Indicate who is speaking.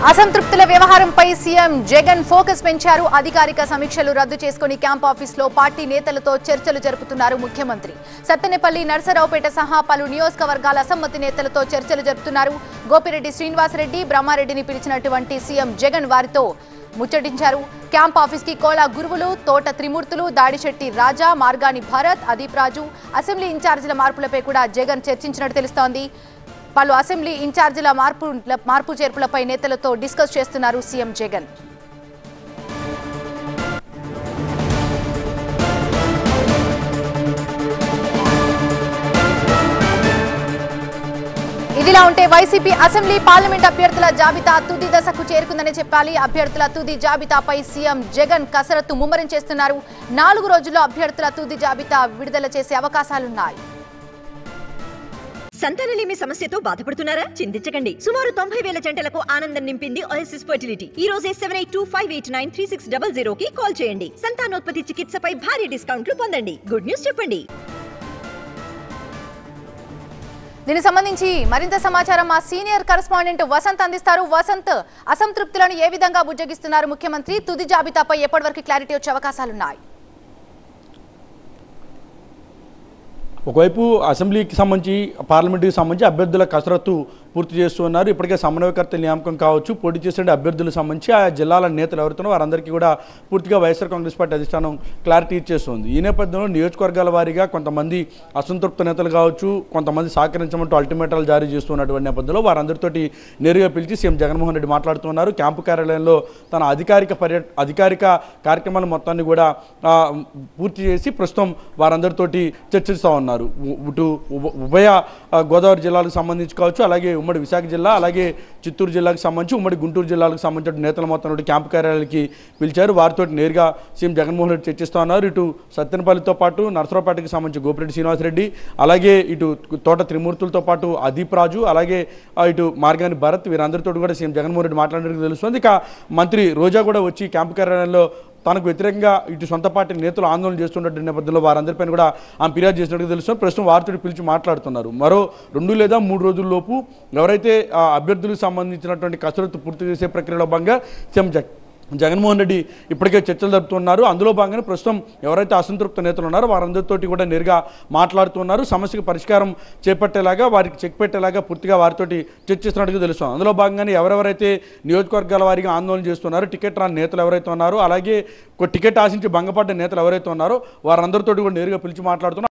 Speaker 1: అసంతృప్తుల వ్యవహారంపై CM Jagan focus పెంచారు. అధికారిక సమీక్షలు రద్దు చేసుకుని క్యాంప్ ఆఫీస్లో పార్టీ నేతలతో చర్చలు జరుపుతున్నారు ముఖ్యమంత్రి. సత్తెనపల్లి, నర్సరావుపేట సహా పలు నియోజకవర్గాల అసమ్మతి నేతలతో చర్చలు జరుపుతున్నారు. గోపిరెడ్డి శ్రీనివాసరెడ్డి, బ్రహ్మారెడ్డిని పిలిచినటువంటి సీఎం జగన్ వారితో ముచ్చటించారు. క్యాంప్ ఆఫీస్ కి కోలా గురువులు, తోట త్రిమూర్తులు, దాడిశెట్టి రాజా, మార్గాని భరత్, అదీప్ రాజు, అసెంబ్లీ ఇన్ఛార్జీల మార్పులపై కూడా జగన్ చర్చించినట్టు తెలుస్తోంది. పలు అసెంబ్లీ ఇన్ఛార్జీల మార్పు చేర్పులపై నేతలతో డిస్కస్ చేస్తున్నారు సీఎం జగన్. ఇదిలా ఉంటే వైసీపీ అసెంబ్లీ, పార్లమెంట్ అభ్యర్థుల జాబితా తుది దశకు చేరుకుందని చెప్పాలి. అభ్యర్థుల తుది జాబితాపై సీఎం జగన్ కసరత్తు ముమ్మరం చేస్తున్నారు. 4 రోజుల్లో అభ్యర్థుల తుది జాబితా విడుదల చేసే అవకాశాలున్నాయి.
Speaker 2: సంతానలేమి సమస్యతో బాధపడుతున్నారా? చింతించకండి. సుమారు 90,000 జంటలకు ఆనందం నింపింది ఓఎస్ఎస్ ఫర్టిలిటీ. ఈ రోజే 7825893600 కి కాల్ చేయండి. సంతానోత్పత్తి చికిత్సపై భారీ డిస్కౌంట్లు పొందండి. గుడ్ న్యూస్ చెప్పండి.
Speaker 1: దీనికి సంబంధించి మరింత సమాచారం మా సీనియర్ కరెస్పాండెంట్ వసంత్ అందిస్తారు. వసంత్, అసంతృప్తులను ఏ విధంగా బుజ్జగిస్తున్నారు ముఖ్యమంత్రి? తుది జాబితాపై ఎప్పటివరకు క్లారిటీ వచ్చే అవకాశాలున్నాయి?
Speaker 3: ఒకవైపు అసెంబ్లీకి సంబంధించి, పార్లమెంటుకి సంబంధించి అభ్యర్థుల కసరత్తు పూర్తి చేస్తున్నారు. ఇప్పటికే సమన్వయకర్తల నియామకం కావచ్చు, పోటీ చేసే అభ్యర్థులకు సంబంధించి ఆ జిల్లాల నేతలు ఎవరుతున్నారో వారందరికీ కూడా పూర్తిగా వైఎస్ఆర్ కాంగ్రెస్ పార్టీ అధిష్టానం క్లారిటీ ఇచ్చేస్తుంది. ఈ నేపథ్యంలో నియోజకవర్గాల వారీగా కొంతమంది అసంతృప్త నేతలు కావచ్చు, కొంతమంది సహకరించమంటూ అల్టిమేటాలు జారీ చేస్తున్నటువంటి నేపథ్యంలో వారందరితోటి నేరుగా పిలిచి సీఎం జగన్మోహన్ రెడ్డి మాట్లాడుతున్నారు. క్యాంపు కార్యాలయంలో తన అధికారిక కార్యక్రమాలు మొత్తాన్ని కూడా పూర్తి చేసి ప్రస్తుతం వారందరితోటి చర్చిస్తూ ఉన్నారు. ఇటు ఉభయ గోదావరి జిల్లాలకు సంబంధించి కావచ్చు, అలాగే ఉమ్మడి విశాఖ జిల్లా, అలాగే చిత్తూరు జిల్లాకు సంబంధించి, ఉమ్మడి గుంటూరు జిల్లాలకు సంబంధించిన నేతలు మొత్తం క్యాంపు కార్యాలయానికి పిలిచారు. వారితో నేరుగా సీఎం జగన్మోహన్ రెడ్డి చర్చిస్తూ ఉన్నారు. ఇటు సత్తెనపల్లితో పాటు నర్సరావుపేటకి సంబంధించి గోపిరెడ్డి శ్రీనివాసరెడ్డి, అలాగే ఇటు తోట త్రిమూర్తులతో పాటు అదీప్ రాజు, అలాగే ఇటు మార్గాని భరత్, వీరందరితో కూడా సీఎం జగన్మోహన్ రెడ్డి మాట్లాడినట్టు తెలుస్తుంది. ఇక మంత్రి రోజా కూడా వచ్చి క్యాంపు కార్యాలయంలో తనకు వ్యతిరేకంగా ఇటు సొంత పార్టీ నేతలు ఆందోళన చేస్తున్నట్టు నేపథ్యంలో వారందరిపైన కూడా ఆమె ఫిర్యాదు చేసినట్టు తెలుస్తుంది. ప్రస్తుతం వారితో పిలిచి మాట్లాడుతున్నారు. మరో 2 లేదా 3 రోజుల్లోపు ఎవరైతే అభ్యర్థులకు సంబంధించినటువంటి కసరత్తు పూర్తి చేసే ప్రక్రియలో భాగంగా సీఎం జగన్మోహన్ రెడ్డి ఇప్పటికే చర్చలు జరుపుతున్నారు. అందులో భాగంగానే ప్రస్తుతం ఎవరైతే అసంతృప్త నేతలు ఉన్నారో వారందరితోటి కూడా నేరుగా మాట్లాడుతున్నారు. సమస్యకు పరిష్కారం చేపట్టేలాగా, వారికి చెక్ పెట్టేలాగా పూర్తిగా వారితోటి చర్చిస్తున్నట్టుగా తెలుస్తుంది. అందులో భాగంగానే ఎవరెవరైతే నియోజకవర్గాల వారిగా ఆందోళన చేస్తున్నారో, టికెట్ రాని నేతలు ఎవరైతే ఉన్నారో, అలాగే టికెట్ ఆశించి భంగపడ్డ నేతలు ఎవరైతే ఉన్నారో వారందరితోటి కూడా నేరుగా పిలిచి మాట్లాడుతున్నారు.